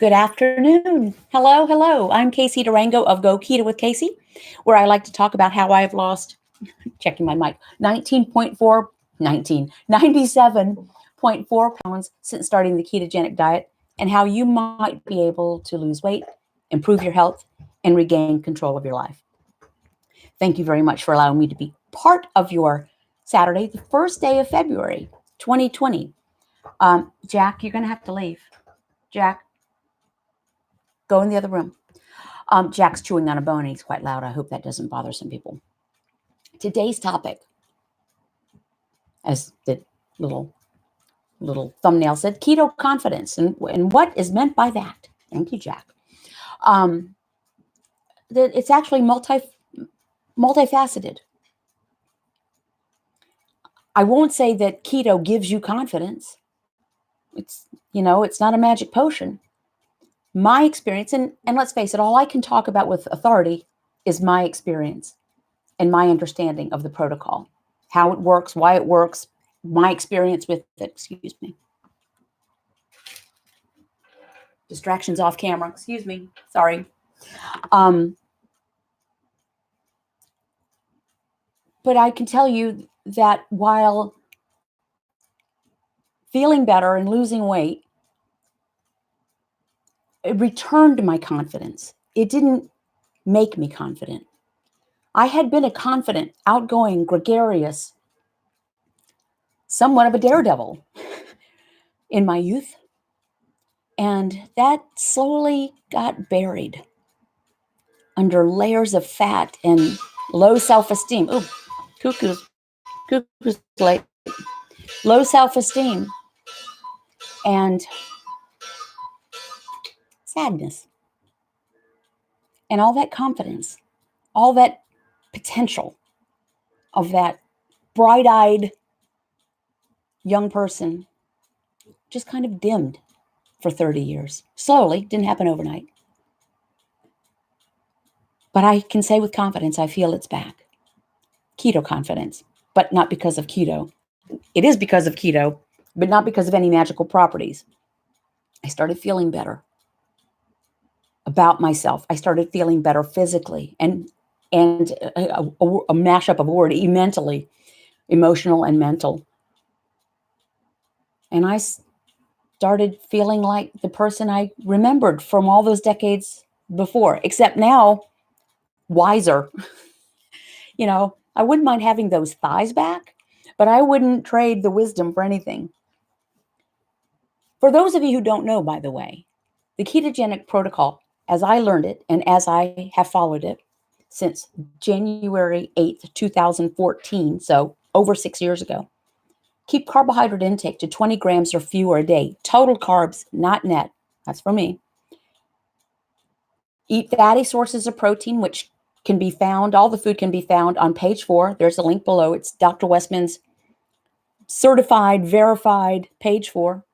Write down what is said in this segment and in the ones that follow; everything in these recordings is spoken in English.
Good afternoon. Hello, hello. I'm Casey Durango of Go Keto with Casey, where I like to talk about how I've lost, checking my mic, 97.4 pounds since starting the ketogenic diet, and how you might be able to lose weight, improve your health, and regain control of your life. Thank you very much for allowing me to be part of your Saturday, the first day of February, 2020. Jack, you're going to have to leave. Jack, go in the other room. Jack's chewing on a bone and he's quite loud. I hope that doesn't bother some people. Today's topic, as the little thumbnail said, keto confidence. And what is meant by that? Thank you, Jack. It's actually multifaceted. I won't say that keto gives you confidence. It's not a magic potion. My experience, and let's face it, all I can talk about with authority is my experience and my understanding of the protocol, how it works, why it works, my experience with it. Excuse me. Distractions off camera. Excuse me. Sorry. But I can tell you that while feeling better and losing weight, it returned my confidence. It didn't make me confident. I had been a confident, outgoing, gregarious, somewhat of a daredevil in my youth. And that slowly got buried under layers of fat and low self-esteem. Oh, cuckoo's late. Low self-esteem and sadness. And all that confidence, all that potential of that bright-eyed young person just kind of dimmed for 30 years. Slowly, didn't happen overnight. But I can say with confidence, I feel it's back. Keto confidence, but not because of keto. It is because of keto, but not because of any magical properties. I started feeling better about myself. I started feeling better physically and a mashup of word, mentally, emotional and mental. And I started feeling like the person I remembered from all those decades before, except now wiser. I wouldn't mind having those thighs back, but I wouldn't trade the wisdom for anything. For those of you who don't know, by the way, the ketogenic protocol, as I learned it and as I have followed it since January 8th, 2014, so over 6 years ago, keep carbohydrate intake to 20 grams or fewer a day. Total carbs, not net. That's for me. Eat fatty sources of protein, which can be found, all the food can be found on page 4. There's a link below. It's Dr. Westman's certified, verified page 4.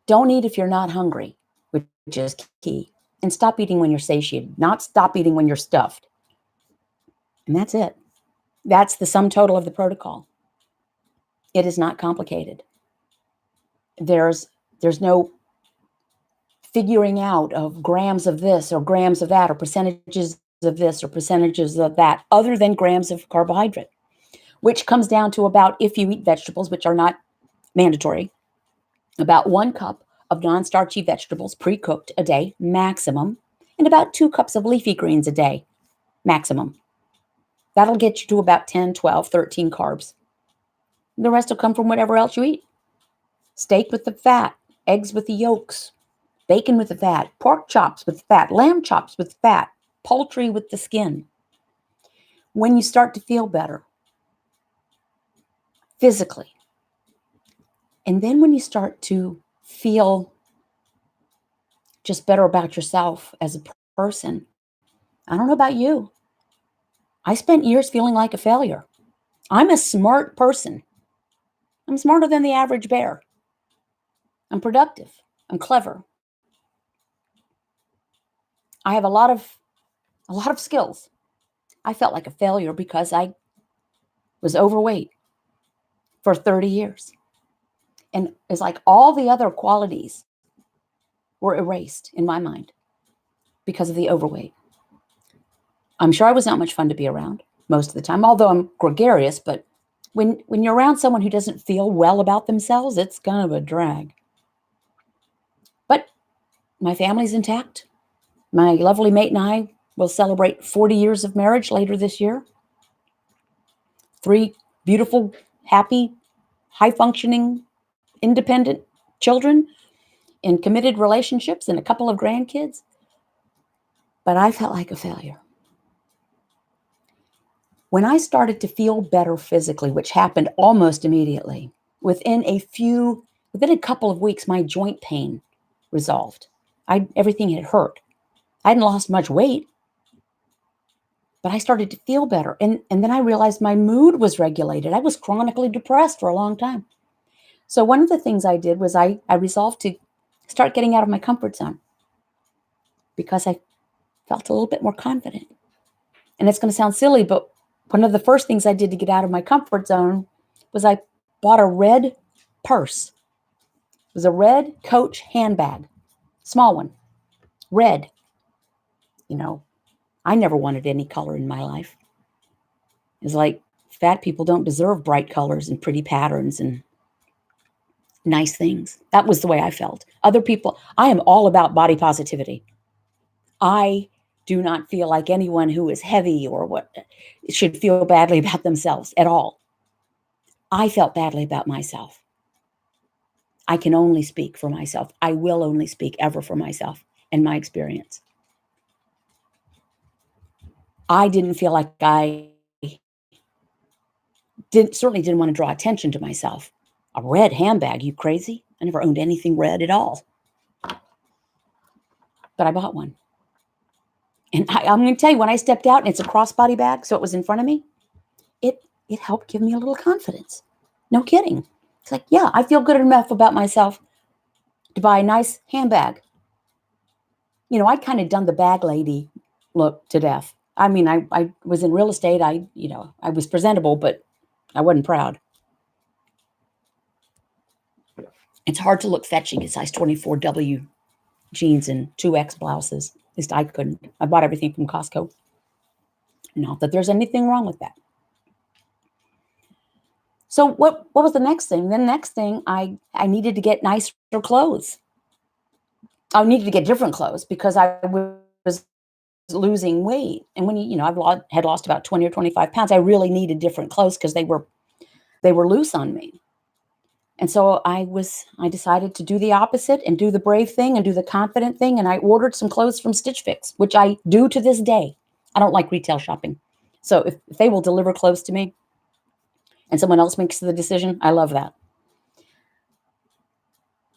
Don't eat if you're not hungry, which is key. And stop eating when you're satiated, not stop eating when you're stuffed. And that's it. That's the sum total of the protocol. It is not complicated. There's no figuring out of grams of this or grams of that or percentages of this or percentages of that, other than grams of carbohydrate, which comes down to about, if you eat vegetables, which are not mandatory, about 1 cup of non-starchy vegetables pre-cooked a day, maximum, and about 2 cups of leafy greens a day, maximum. That'll get you to about 10, 12, 13 carbs. The rest will come from whatever else you eat. Steak with the fat, eggs with the yolks, bacon with the fat, pork chops with fat, lamb chops with fat, poultry with the skin. When you start to feel better physically, and then when you start to feel just better about yourself as a person, I don't know about you, I spent years feeling like a failure. I'm a smart person. I'm smarter than the average bear. I'm productive. I'm clever. I have a lot of skills. I felt like a failure because I was overweight for 30 years. And it's like all the other qualities were erased in my mind because of the overweight. I'm sure I was not much fun to be around most of the time, although I'm gregarious, but when you're around someone who doesn't feel well about themselves, it's kind of a drag. But my family's intact. My lovely mate and I will celebrate 40 years of marriage later this year. 3 beautiful, happy, high-functioning, independent children in committed relationships and a couple of grandkids. But I felt like a failure. When I started to feel better physically, which happened almost immediately, within a couple of weeks, my joint pain resolved. Everything had hurt. I hadn't lost much weight, but I started to feel better. And then I realized my mood was regulated. I was chronically depressed for a long time. So one of the things I did was I resolved to start getting out of my comfort zone because I felt a little bit more confident. And it's going to sound silly, but one of the first things I did to get out of my comfort zone was I bought a red purse. It was a red Coach handbag, small one, red. I never wanted any color in my life. It's like fat people don't deserve bright colors and pretty patterns and nice things. That was the way I felt. Other people, I am all about body positivity. I do not feel like anyone who is heavy or what should feel badly about themselves at all. I felt badly about myself. I can only speak for myself. I will only speak ever for myself and my experience. I didn't feel like certainly didn't want to draw attention to myself. A red handbag, you crazy? I never owned anything red at all. But I bought one. And I'm going to tell you, when I stepped out and it's a crossbody bag, so it was in front of me, it helped give me a little confidence. No kidding. It's like, yeah, I feel good enough about myself to buy a nice handbag. I'd kind of done the bag lady look to death. I mean, I was in real estate. I was presentable, but I wasn't proud. It's hard to look fetching in size 24W jeans and 2X blouses. At least I couldn't. I bought everything from Costco. Not that there's anything wrong with that. So what was the next thing? The next thing, I needed to get nicer clothes. I needed to get different clothes because I was losing weight. And when had lost about 20 or 25 pounds, I really needed different clothes because they were loose on me. And so I decided to do the opposite and do the brave thing and do the confident thing. And I ordered some clothes from Stitch Fix, which I do to this day. I don't like retail shopping. So if they will deliver clothes to me and someone else makes the decision, I love that.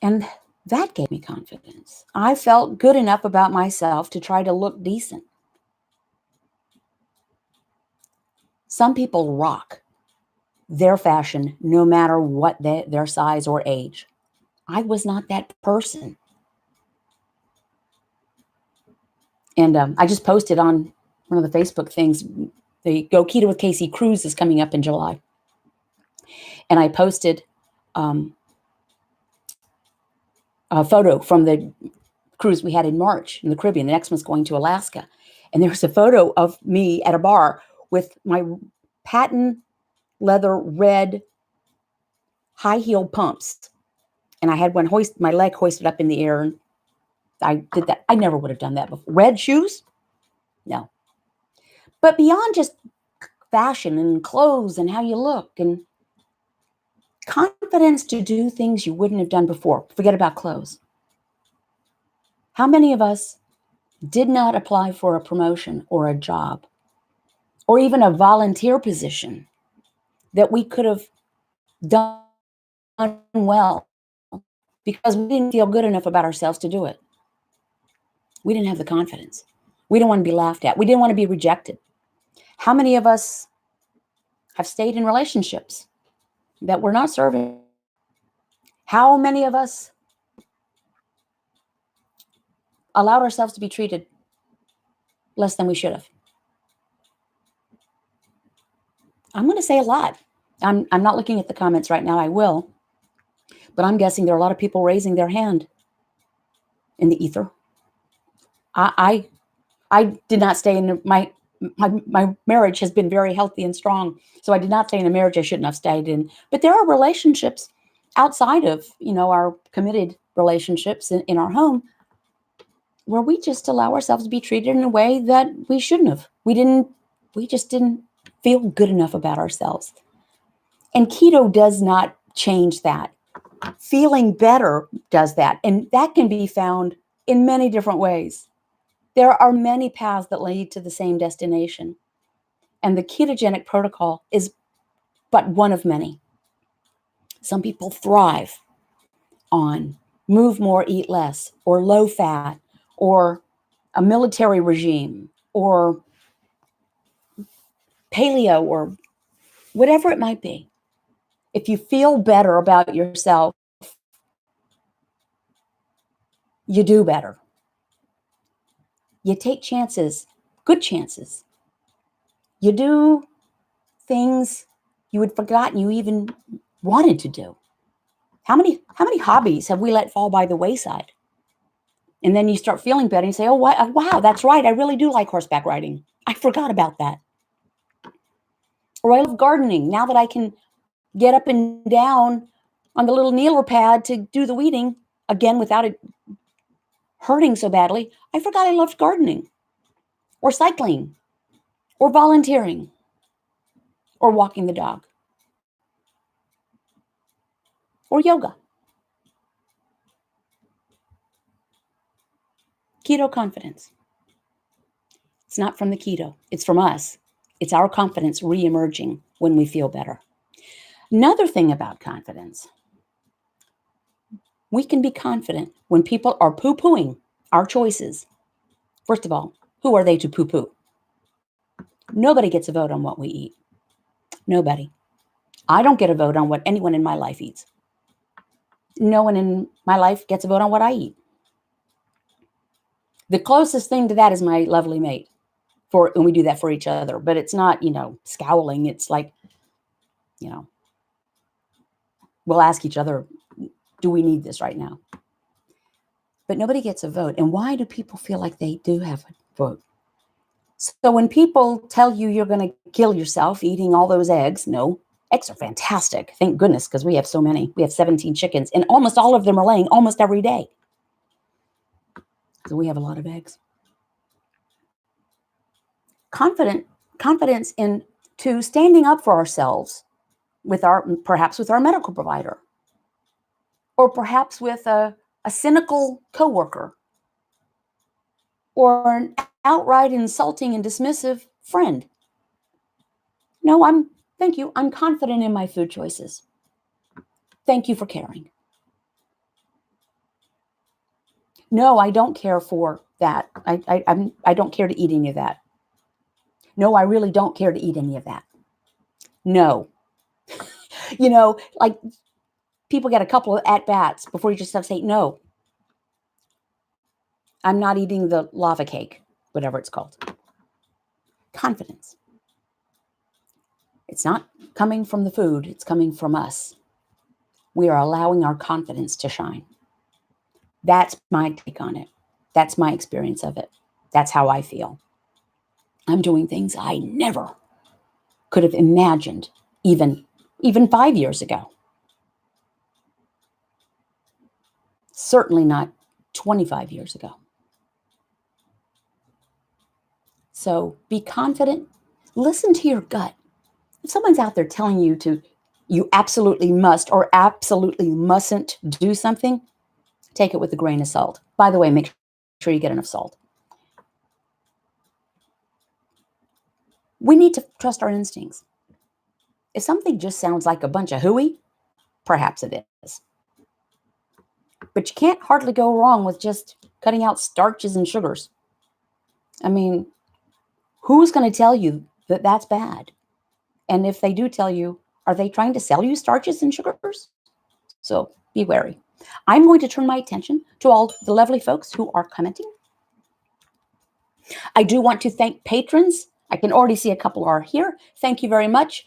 And that gave me confidence. I felt good enough about myself to try to look decent. Some people rock their fashion no matter what their size or age. I was not that person. And I just posted on one of the Facebook things, the Go Keto with Casey cruise is coming up in July. And I posted a photo from the cruise we had in March in the Caribbean. The next one's going to Alaska. And there was a photo of me at a bar with my patent leather red high heel pumps. And I had my leg hoisted up in the air. And I did that. I never would have done that before. Red shoes? No. But beyond just fashion and clothes and how you look and confidence to do things you wouldn't have done before. Forget about clothes. How many of us did not apply for a promotion or a job or even a volunteer position that we could have done well because we didn't feel good enough about ourselves to do it? We didn't have the confidence. We didn't want to be laughed at. We didn't want to be rejected. How many of us have stayed in relationships that were not serving? How many of us allowed ourselves to be treated less than we should have? I'm going to say a lot. I'm not looking at the comments right now. I will. But I'm guessing there are a lot of people raising their hand. in the ether. I did not stay in my marriage has been very healthy and strong. So I did not stay in a marriage I shouldn't have stayed in. But there are relationships outside of, our committed relationships in our home where we just allow ourselves to be treated in a way that we shouldn't have. We just didn't feel good enough about ourselves. And keto does not change that. Feeling better does that. And that can be found in many different ways. There are many paths that lead to the same destination. And the ketogenic protocol is but one of many. Some people thrive on move more, eat less, or low fat, or a military regime, or paleo, or whatever it might be. If you feel better about yourself, you do better. You take chances, good chances. You do things you had forgotten you even wanted to do. How many hobbies have we let fall by the wayside? And then you start feeling better and you say, oh, wow, that's right. I really do like horseback riding. I forgot about that. Or I love gardening. Now that I can get up and down on the little kneeler pad to do the weeding, again, without it hurting so badly, I forgot I loved gardening or cycling or volunteering or walking the dog or yoga. Keto confidence. It's not from the keto. It's from us. It's our confidence re-emerging when we feel better. Another thing about confidence, we can be confident when people are poo-pooing our choices. First of all, who are they to poo-poo? Nobody gets a vote on what we eat. Nobody. I don't get a vote on what anyone in my life eats. No one in my life gets a vote on what I eat. The closest thing to that is my lovely mate. And we do that for each other, but it's not, scowling. It's like, we'll ask each other, do we need this right now? But nobody gets a vote. And why do people feel like they do have a vote? So when people tell you you're going to kill yourself eating all those eggs, no, eggs are fantastic. Thank goodness, because we have so many. We have 17 chickens, and almost all of them are laying almost every day. So we have a lot of eggs. Confidence into standing up for ourselves perhaps with our medical provider, or perhaps with a cynical coworker, or an outright insulting and dismissive friend. No, thank you. I'm confident in my food choices. Thank you for caring. No, I don't care for that. I don't care to eat any of that. No, I really don't care to eat any of that. No. Like people get a couple of at-bats before you just have to say, no, I'm not eating the lava cake, whatever it's called. Confidence. It's not coming from the food. It's coming from us. We are allowing our confidence to shine. That's my take on it. That's my experience of it. That's how I feel. I'm doing things I never could have imagined even 5 years ago. Certainly not 25 years ago. So be confident. Listen to your gut. If someone's out there telling you absolutely must or absolutely mustn't do something, take it with a grain of salt. By the way, make sure you get enough salt. We need to trust our instincts. If something just sounds like a bunch of hooey, perhaps it is. But you can't hardly go wrong with just cutting out starches and sugars. I mean, who's going to tell you that that's bad? And if they do tell you, are they trying to sell you starches and sugars? So be wary. I'm going to turn my attention to all the lovely folks who are commenting. I do want to thank patrons. I can already see a couple are here. Thank you very much.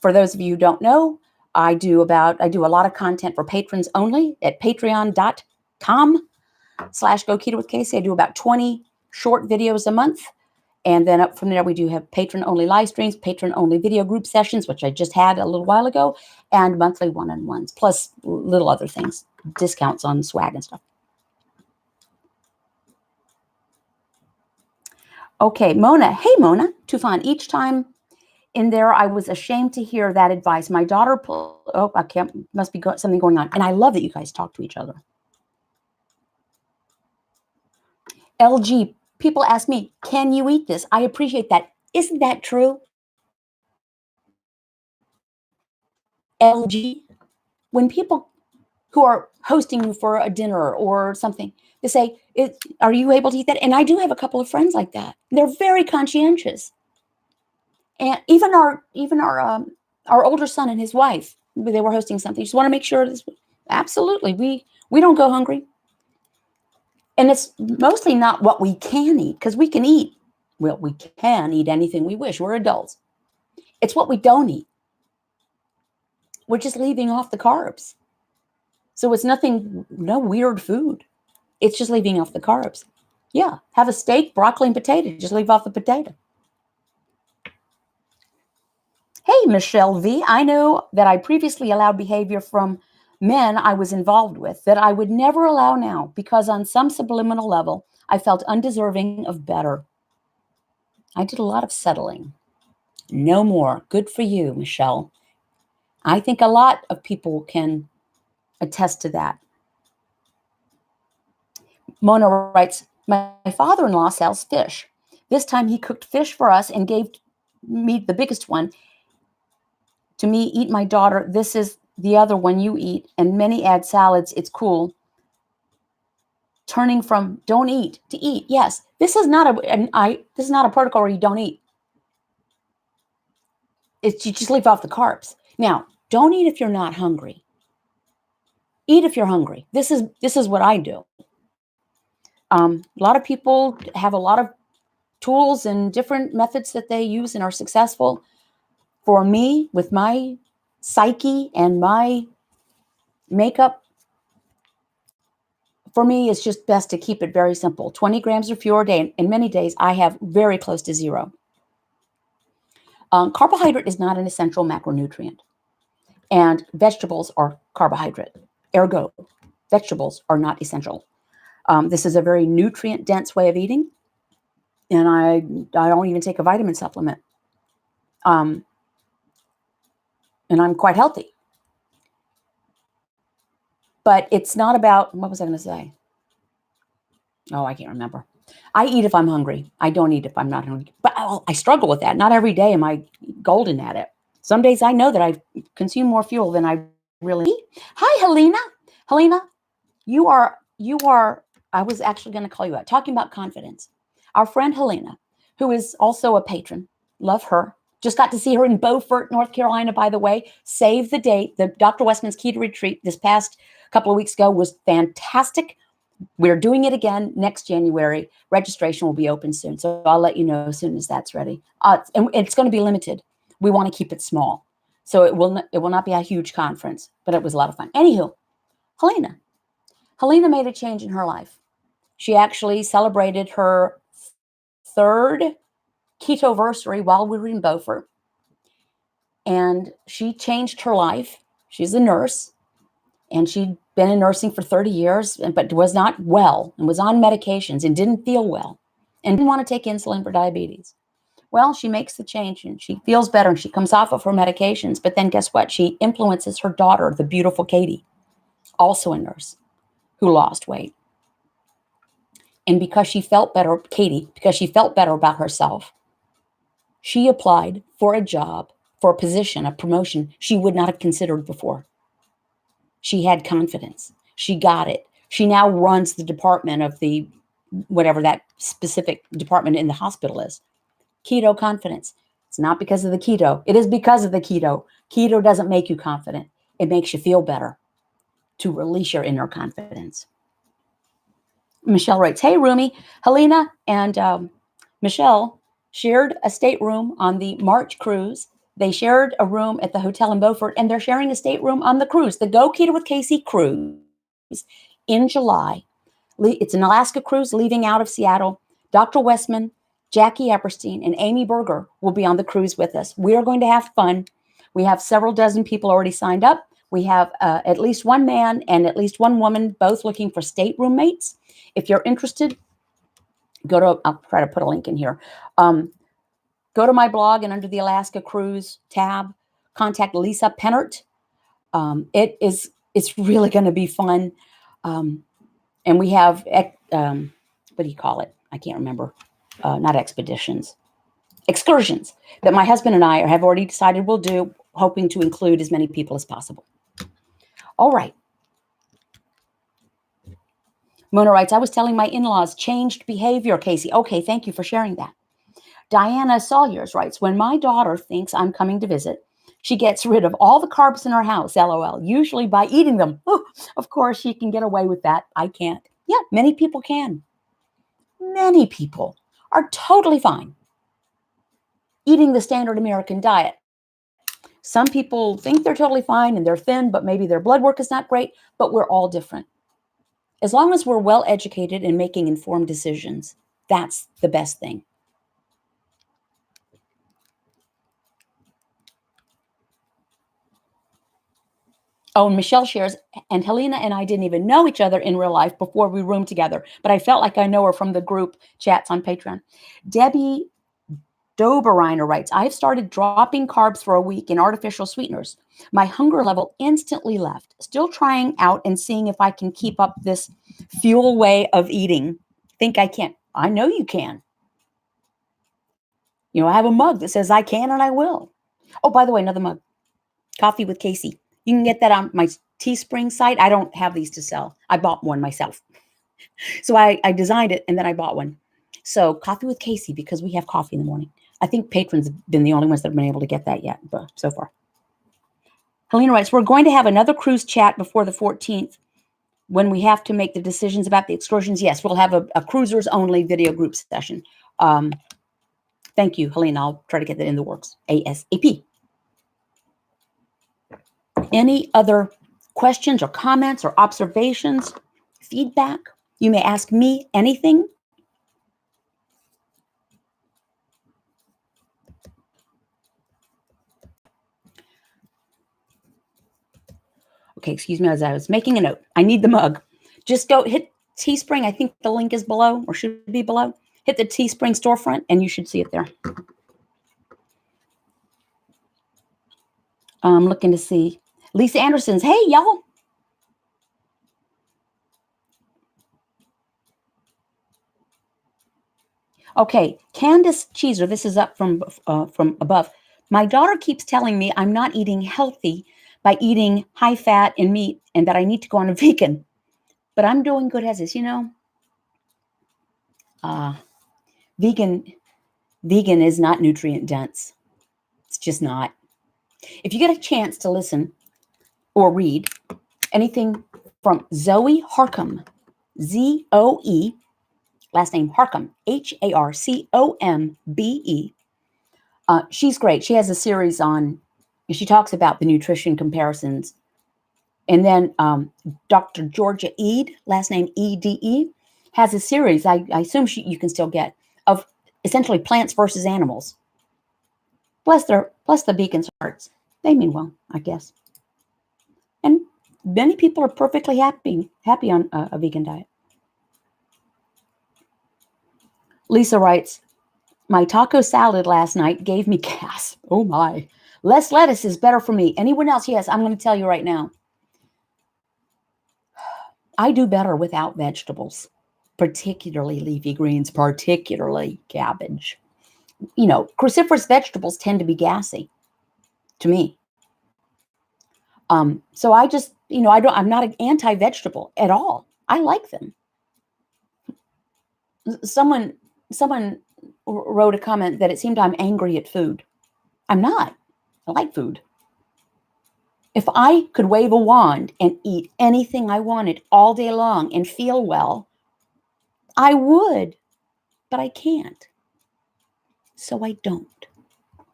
For those of you who don't know, I do a lot of content for patrons only at patreon.com. Go Keto with Casey. I do about 20 short videos a month. And then up from there, we do have patron-only live streams, patron-only video group sessions, which I just had a little while ago, and monthly one-on-ones, plus little other things, discounts on swag and stuff. Okay, Mona. Hey, Mona. Tufan. Each time in there, I was ashamed to hear that advice. My daughter must be something going on. And I love that you guys talk to each other. LG, people ask me, can you eat this? I appreciate that. Isn't that true? LG, when people who are hosting you for a dinner or something, they say, are you able to eat that? And I do have a couple of friends like that. They're very conscientious. And even our older son and his wife, they were hosting something. Just want to make sure this. Absolutely, we don't go hungry, and it's mostly not what we can eat, because we can eat. Well, we can eat anything we wish. We're adults. It's what we don't eat. We're just leaving off the carbs. So it's no weird food. It's just leaving off the carbs. Yeah, have a steak, broccoli, and potato. Just leave off the potato. Hey, Michelle V. I know that I previously allowed behavior from men I was involved with that I would never allow now, because on some subliminal level, I felt undeserving of better. I did a lot of settling. No more. Good for you, Michelle. I think a lot of people can attest to that. Mona writes, my father-in-law sells fish. This time he cooked fish for us and gave me the biggest one. To me, eat my daughter. This is the other one you eat. And many add salads. It's cool. Turning from don't eat to eat. Yes, this is not a protocol where you don't eat. It's you just leave off the carbs. Now, don't eat if you're not hungry. Eat if you're hungry. This is what I do. A lot of people have a lot of tools and different methods that they use and are successful. For me, with my psyche and my makeup, for me, it's just best to keep it very simple. 20 grams or fewer a day. In many days, I have very close to zero. Carbohydrate is not an essential macronutrient. And vegetables are carbohydrate. Ergo, vegetables are not essential. This is a very nutrient-dense way of eating. And I don't even take a vitamin supplement. And I'm quite healthy. But it's not about, what was I going to say? Oh, I can't remember. I eat if I'm hungry. I don't eat if I'm not hungry. But I struggle with that. Not every day am I golden at it. Some days I know that I consume more fuel than I really eat. Hi, Helena. Helena, you are, I was actually going to call you out. Talking about confidence. Our friend Helena, who is also a patron, love her. Just got to see her in Beaufort, North Carolina, by the way. Save the date. The Dr. Westman's Keto Retreat this past couple of weeks ago was fantastic. We're doing it again next January. Registration will be open soon. So I'll let you know as soon as that's ready. And it's going to be limited. We want to keep it small. So it will not be a huge conference, but it was a lot of fun. Anywho, Helena made a change in her life. She actually celebrated her third ketoversary while we were in Beaufort. And she changed her life. She's a nurse. And she'd been in nursing for 30 years, but was not well and was on medications and didn't feel well and didn't want to take insulin for diabetes. Well, she makes the change and she feels better and she comes off of her medications. But then guess what? She influences her daughter, the beautiful Katie, also a nurse, who lost weight. And because she felt better, because she felt better about herself, she applied for a job, for a position, a promotion she would not have considered before. She had confidence. She got it. She now runs the department of the, whatever that specific department in the hospital is. Keto Confidence. It's not because of the keto. It is because of the keto. Keto doesn't make you confident. It makes you feel better to release your inner confidence. Michelle writes, hey, Rumi, Helena and Michelle shared a stateroom on the March cruise. They shared a room at the hotel in Beaufort, and they're sharing a stateroom on the cruise, the Go Keto with Casey cruise in July. It's an Alaska cruise leaving out of Seattle. Dr. Westman, Jackie Epperstein, and Amy Berger will be on the cruise with us. We are going to have fun. We have several dozen people already signed up. We have at least one man and at least one woman, both looking for stateroom-mates. If you're interested, I'll try to put a link in here. Go to my blog, and under the Alaska Cruise tab, contact Lisa Pennert. It's really going to be fun. And we have, what do you call it? I can't remember. Not expeditions. Excursions that my husband and I have already decided we'll do, hoping to include as many people as possible. All right. Mona writes, I was telling my in-laws changed behavior, Casey. Okay, thank you for sharing that. Diana Sawyers writes, when my daughter thinks I'm coming to visit, she gets rid of all the carbs in her house, LOL, usually by eating them. Oh, of course, she can get away with that. I can't. Yeah, many people can. Many people are totally fine eating the standard American diet. Some people think they're totally fine and they're thin, but maybe their blood work is not great, but we're all different. As long as we're well educated and making informed decisions, that's the best thing. Oh, and Michelle shares, and Helena and I didn't even know each other in real life before we roomed together, but I felt like I know her from the group chats on Patreon. Debbie Doberiner writes, I've started dropping carbs for a week in artificial sweeteners. My hunger level instantly left. Still trying out and seeing if I can keep up this fuel way of eating. Think I can. I know you can. You know, I have a mug that says I can and I will. Oh, by the way, another mug. Coffee with Casey. You can get that on my Teespring site. I don't have these to sell. I bought one myself. So I designed it and then I bought one. So Coffee with Casey, because we have coffee in the morning. I think patrons have been the only ones that have been able to get that yet, but so far. Helena writes, we're going to have another cruise chat before the 14th when we have to make the decisions about the excursions. Yes, we'll have a cruisers only video group session. Thank you, Helena. I'll try to get that in the works ASAP. Any other questions or comments or observations, feedback? You may ask me anything. Okay, excuse me, as I was making a note. I need the mug. Just go hit Teespring. I think the link is below or should be below. Hit the Teespring storefront and you should see it there. I'm looking to see. Lisa Anderson's, hey, y'all. Okay, Candace Cheeser, this is up from above. My daughter keeps telling me I'm not eating healthy by eating high fat and meat and that I need to go on a vegan. But I'm doing good as is, you know. Vegan is not nutrient dense. It's just not. If you get a chance to listen or read anything from Zoe Harcombe, Z-O-E, last name Harcombe, Harcombe. She's great. She has a series on, she talks about the nutrition comparisons. And then Dr. Georgia Ede, last name E-D-E, has a series, I assume you can still get, of essentially plants versus animals. Bless the vegans' hearts. They mean well, I guess. And many people are perfectly happy on a vegan diet. Lisa writes, my taco salad last night gave me gas. Oh my. Less lettuce is better for me. Anyone else? Yes, I'm going to tell you right now. I do better without vegetables, particularly leafy greens, particularly cabbage. You know, cruciferous vegetables tend to be gassy to me. So I just, you know, I'm not an anti-vegetable at all. I like them. Someone wrote a comment that it seemed I'm angry at food. I'm not. I like food. If I could wave a wand and eat anything I wanted all day long and feel well, I would, but I can't. So I don't.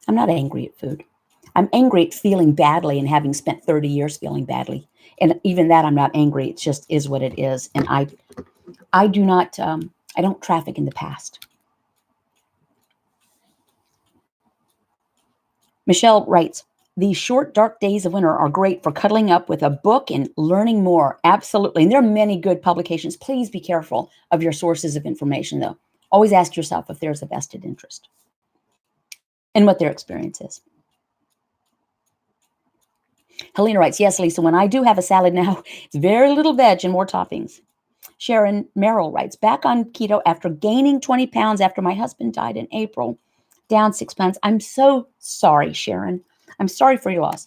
I'm not angry at food. I'm angry at feeling badly and having spent 30 years feeling badly. And even that, I'm not angry. It just is what it is. And I do not, I don't traffic in the past. Michelle writes, these short, dark days of winter are great for cuddling up with a book and learning more. Absolutely. And there are many good publications. Please be careful of your sources of information, though. Always ask yourself if there's a vested interest and what their experience is. Helena writes, yes, Lisa, when I do have a salad now, it's very little veg and more toppings. Sharon Merrill writes, back on keto after gaining 20 pounds after my husband died in April, down 6 pounds. I'm so sorry, Sharon. I'm sorry for your loss.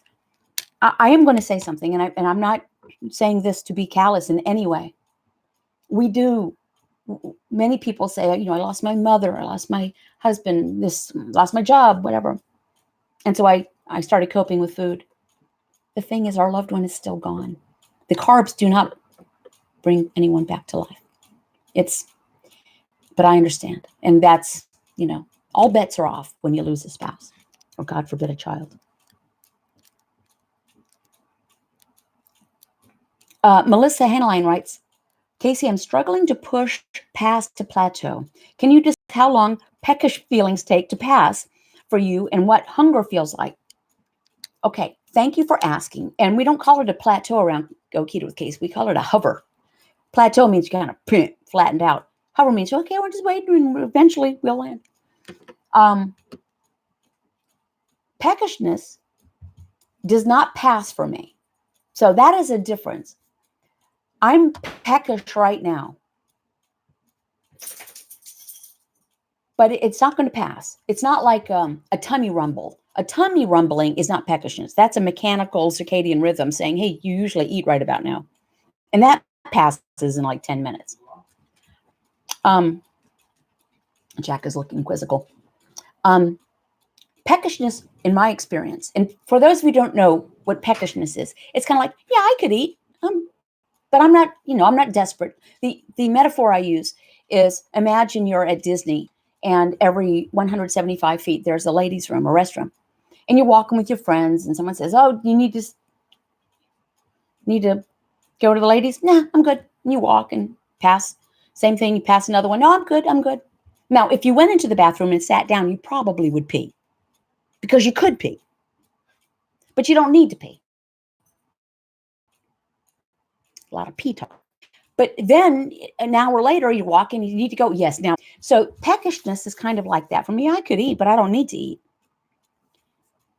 I am going to say something, and I'm not saying this to be callous in any way. We do. Many people say, I lost my mother, I lost my husband, lost my job, whatever. And so I started coping with food. The thing is, our loved one is still gone. The carbs do not bring anyone back to life. But I understand. And that's, all bets are off when you lose a spouse or, God forbid, a child. Melissa Hanline writes, Casey, I'm struggling to push past to plateau. Can you discuss how long peckish feelings take to pass for you and what hunger feels like? Okay, thank you for asking. And we don't call it a plateau around Go Keto with Casey. We call it a hover. Plateau means you kind of flattened out. Hover means, okay, we're just waiting and eventually we'll land. Peckishness does not pass for me. So that is a difference. I'm peckish right now, but it's not going to pass. It's not like a tummy rumble. A tummy rumbling is not peckishness. That's a mechanical circadian rhythm saying, hey, you usually eat right about now. And that passes in like 10 minutes. Jack is looking quizzical. Peckishness, in my experience, and for those of you who don't know what peckishness is, it's kind of like, yeah, I could eat, but I'm not, I'm not desperate. The metaphor I use is, imagine you're at Disney and every 175 feet, there's a ladies' room, a restroom, and you're walking with your friends and someone says, oh, you need to go to the ladies? Nah, I'm good. And you walk and pass. Same thing, you pass another one. No, I'm good. Now, if you went into the bathroom and sat down, you probably would pee because you could pee, but you don't need to pee. A lot of pee talk. But then an hour later, you walk and you need to go. Yes. Now, so peckishness is kind of like that. For me, I could eat, but I don't need to eat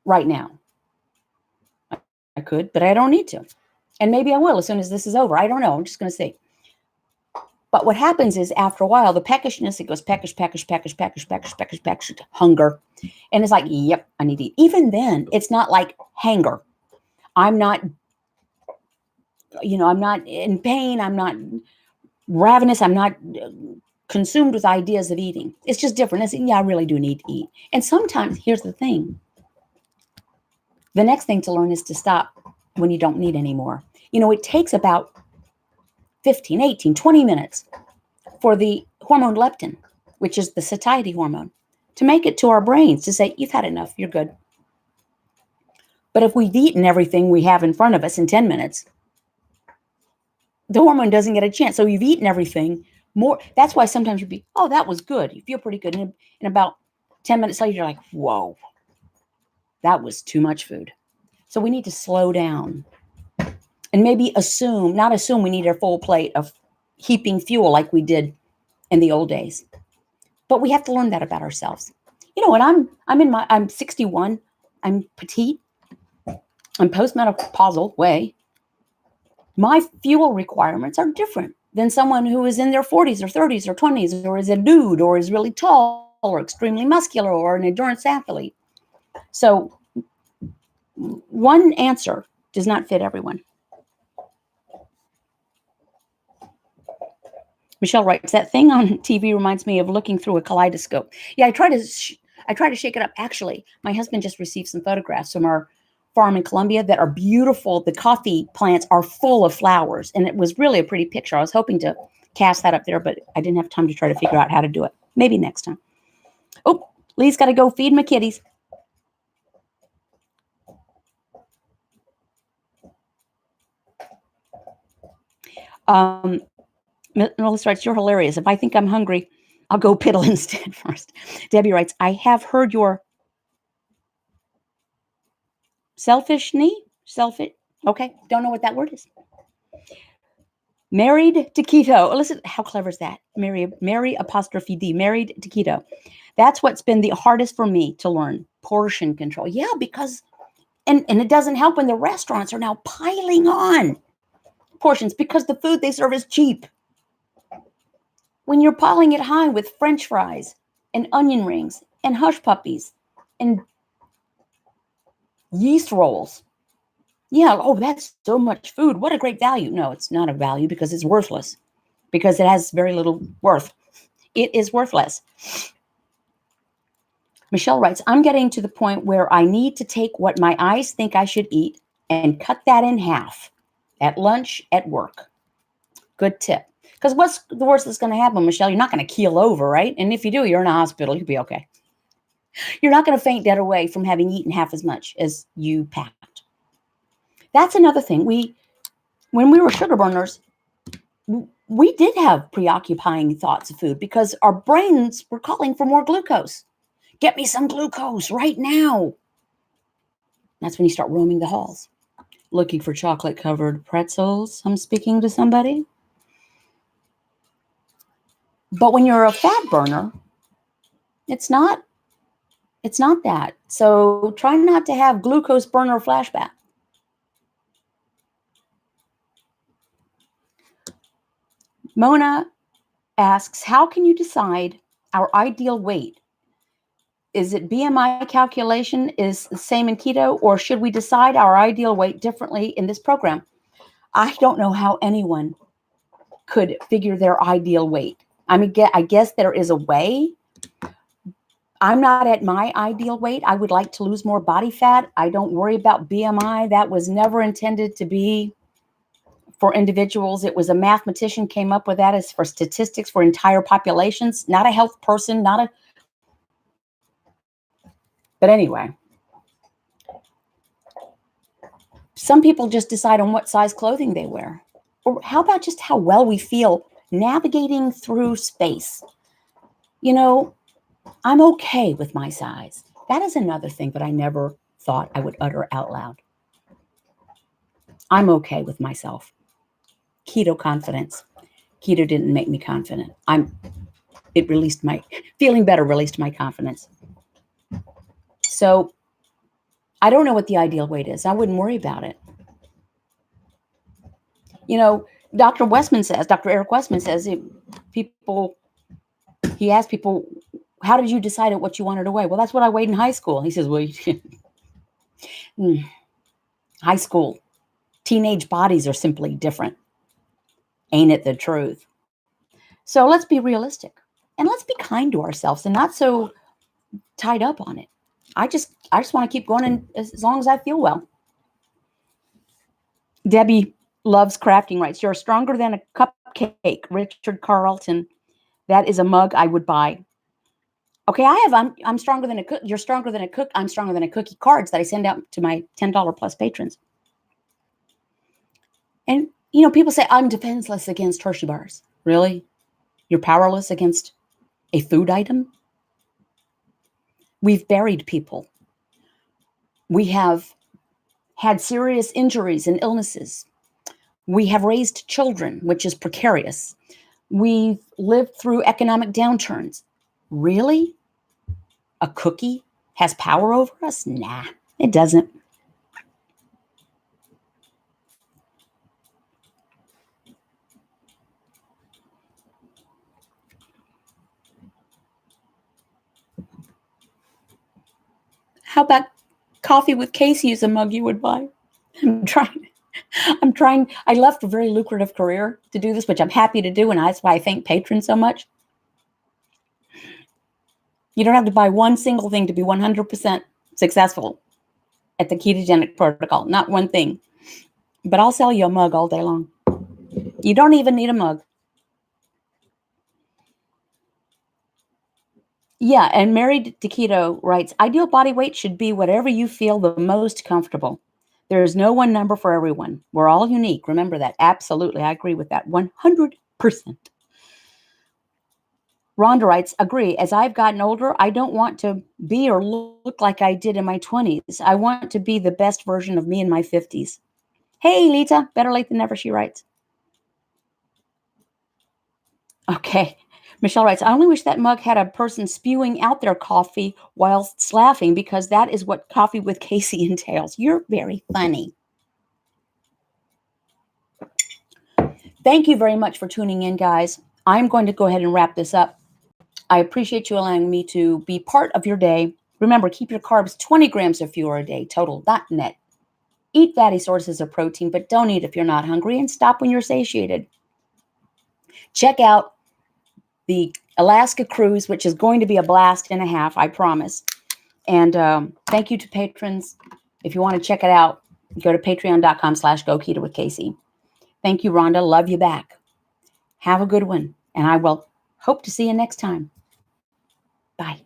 right now. I could, but I don't need to. And maybe I will as soon as this is over. I don't know. I'm just going to see. But what happens is after a while, the peckishness, it goes peckish, hunger. And it's like, yep, I need to eat. Even then, it's not like hanger. I'm not in pain. I'm not ravenous. I'm not consumed with ideas of eating. It's just different. I really do need to eat. And sometimes, here's the thing. The next thing to learn is to stop when you don't need any more. It takes about 15, 18, 20 minutes for the hormone leptin, which is the satiety hormone, to make it to our brains to say, you've had enough, you're good. But if we've eaten everything we have in front of us in 10 minutes, the hormone doesn't get a chance. So you've eaten everything more. That's why sometimes you'd be, oh, that was good. You feel pretty good. And in about 10 minutes later, you're like, whoa, that was too much food. So we need to slow down and maybe not assume we need a full plate of heaping fuel like we did in the old days. But we have to learn that about ourselves. And I'm 61. I'm petite. I'm postmenopausal way. My fuel requirements are different than someone who is in their 40s or 30s or 20s, or is a dude, or is really tall, or extremely muscular, or an endurance athlete. So one answer does not fit everyone. Michelle writes, that thing on TV reminds me of looking through a kaleidoscope. Yeah, I try to shake it up. Actually, my husband just received some photographs from our farm in Colombia that are beautiful. The coffee plants are full of flowers, and it was really a pretty picture. I was hoping to cast that up there, but I didn't have time to try to figure out how to do it. Maybe next time. Oh, Lee's got to go feed my kitties. Melissa writes, you're hilarious. If I think I'm hungry, I'll go piddle instead first. Debbie writes, I have heard your selfish. Okay, don't know what that word is. Married to keto. Listen, how clever is that? Mary apostrophe D, married to keto. That's what's been the hardest for me to learn. Portion control. Yeah, because, and it doesn't help when the restaurants are now piling on portions because the food they serve is cheap. When you're piling it high with French fries and onion rings and hush puppies and yeast rolls. Yeah, oh, that's so much food. What a great value. No, it's not a value because it's worthless, because it has very little worth. It is worthless. Michelle writes, I'm getting to the point where I need to take what my eyes think I should eat and cut that in half at lunch, at work. Good tip. Because what's the worst that's going to happen, Michelle? You're not going to keel over, right? And if you do, you're in a hospital. You'll be okay. You're not going to faint dead away from having eaten half as much as you packed. That's another thing. When we were sugar burners, we did have preoccupying thoughts of food because our brains were calling for more glucose. Get me some glucose right now. That's when you start roaming the halls, looking for chocolate-covered pretzels. I'm speaking to somebody. But when you're a fat burner, it's not that. So try not to have glucose burner flashback. Mona asks, how can you decide our ideal weight? Is it BMI calculation is the same in keto, or should we decide our ideal weight differently in this program? I don't know how anyone could figure their ideal weight. I mean, I guess there is a way. I'm not at my ideal weight. I would like to lose more body fat. I don't worry about BMI. That was never intended to be for individuals. It was a mathematician came up with that as for statistics for entire populations, not a health person, but anyway. Some people just decide on what size clothing they wear. Or how about just how well we feel navigating through space? You know, I'm okay with my size. That is another thing that I never thought I would utter out loud. I'm okay with myself. Keto confidence. Keto didn't make me confident. It released my, feeling better released my confidence. So I don't know what the ideal weight is. I wouldn't worry about it. You know, Dr. Eric Westman says, he asked people, how did you decide what you wanted to weigh? Well, that's what I weighed in high school. He says, well, high school, teenage bodies are simply different. Ain't it the truth? So let's be realistic and let's be kind to ourselves and not so tied up on it. I just want to keep going as long as I feel well. Debbie loves crafting, writes, you're stronger than a cupcake. Richard Carlton. That is a mug I would buy. Okay, I'm stronger than a cook. You're stronger than a cook. I'm stronger than a cookie cards that I send out to my $10 plus patrons. And, you know, people say I'm defenseless against Hershey bars. Really? You're powerless against a food item? We've buried people. We have had serious injuries and illnesses. We have raised children, which is precarious. We've lived through economic downturns. Really? A cookie has power over us? Nah, it doesn't. How about coffee with Casey is a mug you would buy? I'm trying. I left a very lucrative career to do this, which I'm happy to do, and that's why I thank patrons so much. You don't have to buy one single thing to be 100% successful at the ketogenic protocol. Not one thing. But I'll sell you a mug all day long. You don't even need a mug. Yeah, and Married to Keto writes, ideal body weight should be whatever you feel the most comfortable. There is no one number for everyone. We're all unique. Remember that. Absolutely. I agree with that 100%. Rhonda writes, agree. As I've gotten older, I don't want to be or look like I did in my 20s. I want to be the best version of me in my 50s. Hey, Lita, better late than never, she writes. Okay. Michelle writes, I only wish that mug had a person spewing out their coffee whilst laughing, because that is what Coffee with Casey entails. You're very funny. Thank you very much for tuning in, guys. I'm going to go ahead and wrap this up. I appreciate you allowing me to be part of your day. Remember, keep your carbs 20 grams or fewer a day, total, not net. Eat fatty sources of protein, but don't eat if you're not hungry, and stop when you're satiated. Check out the Alaska cruise, which is going to be a blast and a half, I promise. And thank you to patrons. If you want to check it out, go to patreon.com/GoKetoWithCasey. Thank you, Rhonda. Love you back. Have a good one. And I will hope to see you next time. Bye.